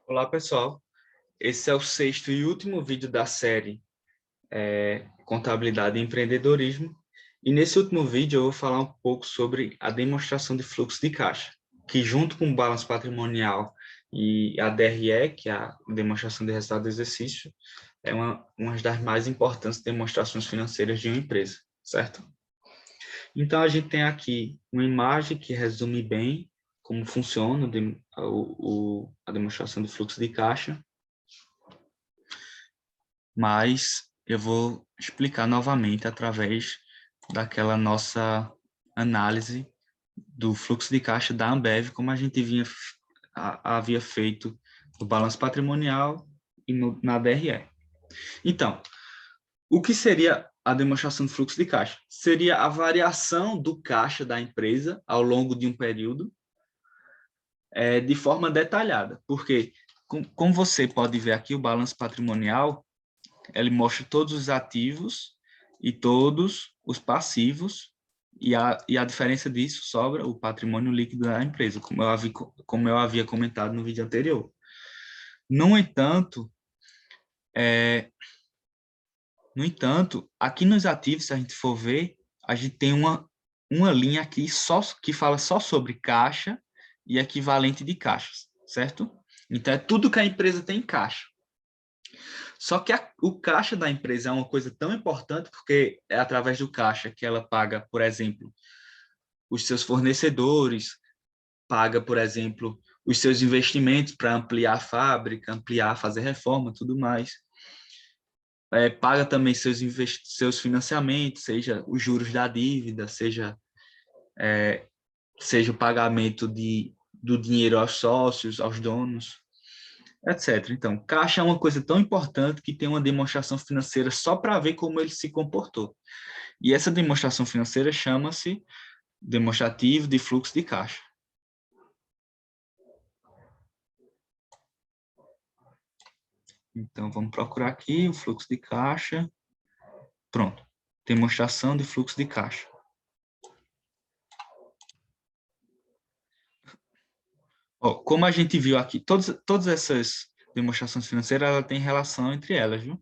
Olá, pessoal. Esse é o sexto e último vídeo da série Contabilidade e Empreendedorismo. E nesse último vídeo eu vou falar um pouco sobre a demonstração de fluxo de caixa, que junto com o balanço patrimonial e a DRE, que é a demonstração de resultado do exercício, é uma das mais importantes demonstrações financeiras de uma empresa, certo? Então, a gente tem aqui uma imagem que resume bem como funciona a demonstração de fluxo de caixa, mas eu vou explicar novamente através daquela nossa análise do fluxo de caixa da Ambev, como a gente havia feito no balanço patrimonial e na DRE. Então, o que seria a demonstração de fluxo de caixa? Seria a variação do caixa da empresa ao longo de um período, de forma detalhada, porque, como você pode ver aqui, o balanço patrimonial ele mostra todos os ativos e todos os passivos, e a diferença disso sobra o patrimônio líquido da empresa, como eu havia comentado no vídeo anterior. No entanto, é, aqui nos ativos, se a gente for ver, a gente tem uma linha aqui que fala só sobre caixa e equivalente de caixas, certo? Então, é tudo que a empresa tem em caixa. Só que o caixa da empresa é uma coisa tão importante porque é através do caixa que ela paga, por exemplo, os seus fornecedores, paga, por exemplo, os seus investimentos para ampliar a fábrica, ampliar, fazer reforma, tudo mais. Paga também seus financiamentos, seja os juros da dívida, seja o pagamento do dinheiro aos sócios, aos donos, etc. Então, caixa é uma coisa tão importante que tem uma demonstração financeira só para ver como ele se comportou. E essa demonstração financeira chama-se demonstrativo de fluxo de caixa. Então, vamos procurar aqui o fluxo de caixa. Pronto. Demonstração de fluxo de caixa. Ó, como a gente viu aqui, todas essas demonstrações financeiras ela têm relação entre elas, viu?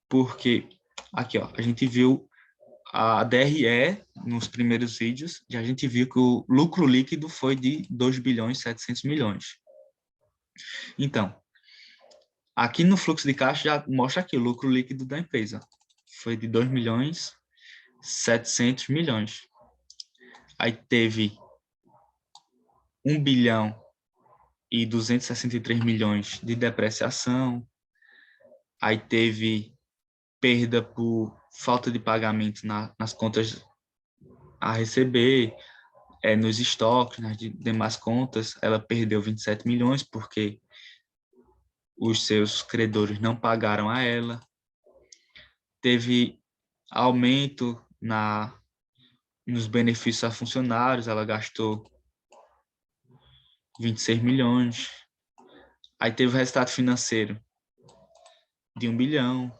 Porque aqui, ó, a gente viu a DRE nos primeiros vídeos, e a gente viu que o lucro líquido foi de 2 bilhões e 700 milhões. Então, aqui no fluxo de caixa já mostra aqui o lucro líquido da empresa. Foi de 2 milhões 700 milhões. Aí teve 1 bilhão e 263 milhões de depreciação. Aí teve perda por falta de pagamento nas contas a receber, nos estoques, nas demais contas, ela perdeu 27 milhões porque os seus credores não pagaram a ela. Teve aumento nos benefícios a funcionários, ela gastou 26 milhões. Aí teve o resultado financeiro de 1 bilhão.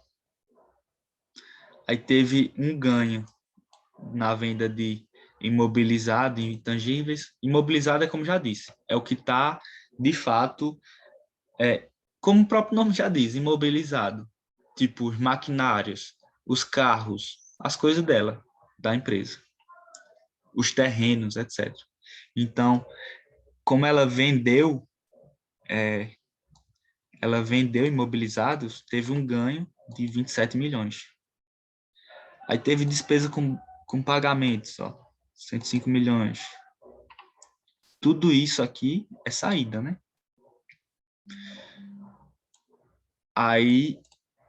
Aí teve um ganho na venda de imobilizado e intangíveis. Imobilizado é como já disse, é o que está, de fato, como o próprio nome já diz, imobilizado. Tipo, os maquinários, os carros, as coisas dela, da empresa. Os terrenos, etc. Então, como ela vendeu imobilizados, teve um ganho de 27 milhões. Aí teve despesa com pagamentos, ó, 105 milhões. Tudo isso aqui é saída, né? Aí,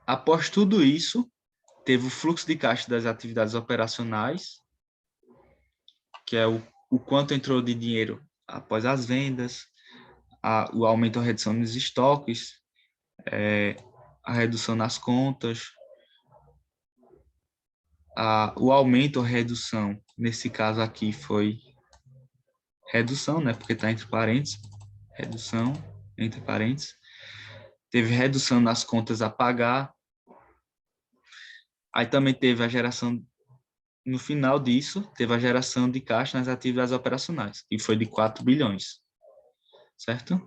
após tudo isso, teve o fluxo de caixa das atividades operacionais, que é o quanto entrou de dinheiro após as vendas, o aumento ou redução nos estoques, a redução nas contas, o aumento ou redução, nesse caso aqui foi redução, né, porque está entre parênteses, redução, entre parênteses, teve redução nas contas a pagar, aí também teve a geração, no final disso, teve a geração de caixa nas atividades operacionais, e foi de 4 bilhões, certo?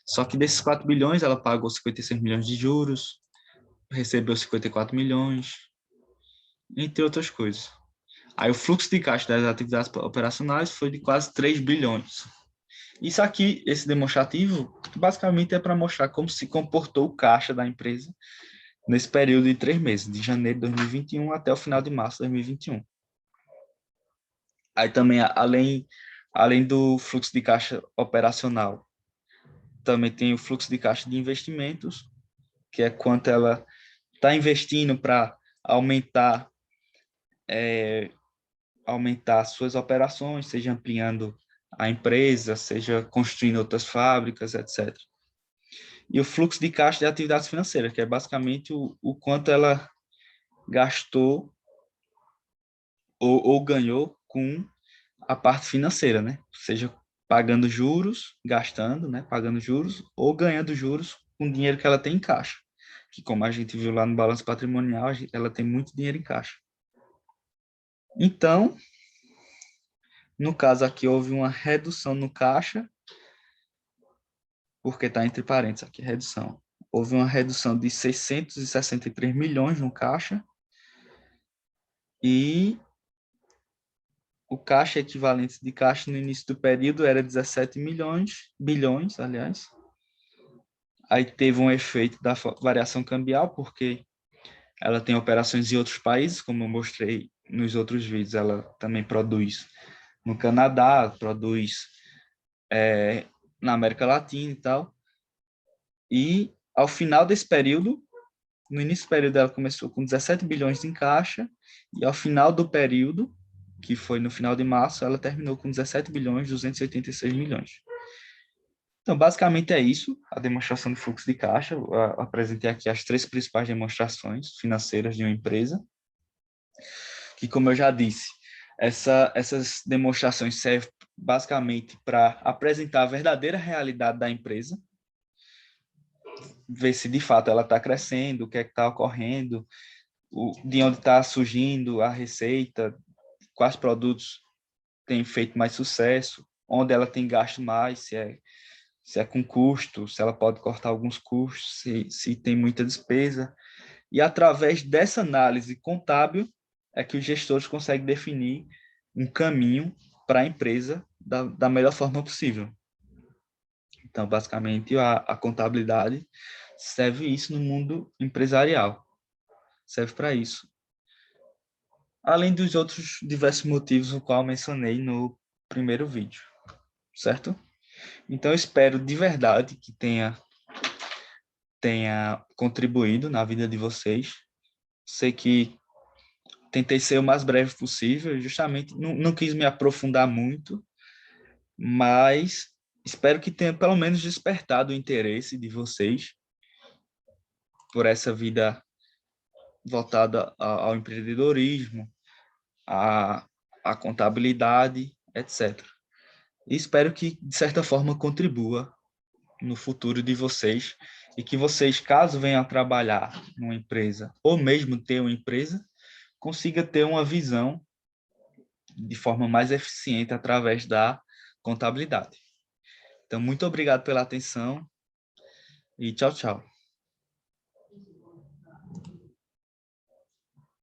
Só que desses 4 bilhões, ela pagou 56 milhões de juros, recebeu 54 milhões, entre outras coisas. Aí o fluxo de caixa das atividades operacionais foi de quase 3 bilhões. Isso aqui, esse demonstrativo, basicamente é para mostrar como se comportou o caixa da empresa nesse período de 3 meses, de janeiro de 2021 até o final de março de 2021. Aí também, além do fluxo de caixa operacional, também tem o fluxo de caixa de investimentos, que é quanto ela está investindo para aumentar, aumentar suas operações, seja ampliando a empresa, seja construindo outras fábricas, etc. E o fluxo de caixa de atividades financeiras, que é basicamente o quanto ela gastou ou ganhou com a parte financeira, né? Seja pagando juros, gastando, né? Pagando juros, ou ganhando juros com o dinheiro que ela tem em caixa. Que como a gente viu lá no balanço patrimonial, ela tem muito dinheiro em caixa. Então, no caso aqui, houve uma redução no caixa, porque está entre parênteses aqui, redução. Houve uma redução de 663 milhões no caixa, e o caixa equivalente de caixa no início do período era 17 bilhões, aliás. Aí teve um efeito da variação cambial, porque ela tem operações em outros países, como eu mostrei nos outros vídeos, ela também produz no Canadá, produz na América Latina e tal. E ao final desse período, no início do período ela começou com 17 bilhões em caixa, e ao final do período, que foi no final de março, ela terminou com 17 bilhões 286 milhões. Então, basicamente é isso, a demonstração de fluxo de caixa. Eu apresentei aqui as 3 principais demonstrações financeiras de uma empresa, que, como eu já disse, essas demonstrações servem basicamente para apresentar a verdadeira realidade da empresa, ver se de fato ela está crescendo, o que é que está ocorrendo, de onde está surgindo a receita, quais produtos têm feito mais sucesso, onde ela tem gasto mais, se é com custo, se ela pode cortar alguns custos, se tem muita despesa. E através dessa análise contábil é que os gestores conseguem definir um caminho para a empresa da melhor forma possível. Então, basicamente, a contabilidade serve isso no mundo empresarial. Serve para isso. Além dos outros diversos motivos, o qual mencionei no primeiro vídeo. Certo? Então, eu espero de verdade que tenha contribuído na vida de vocês. Sei que tentei ser o mais breve possível, justamente não quis me aprofundar muito, mas espero que tenha pelo menos despertado o interesse de vocês por essa vida voltada ao empreendedorismo, à contabilidade, etc. E espero que, de certa forma, contribua no futuro de vocês, e que vocês, caso venham a trabalhar numa empresa, ou mesmo ter uma empresa, consiga ter uma visão de forma mais eficiente através da contabilidade. Então, muito obrigado pela atenção e tchau, tchau.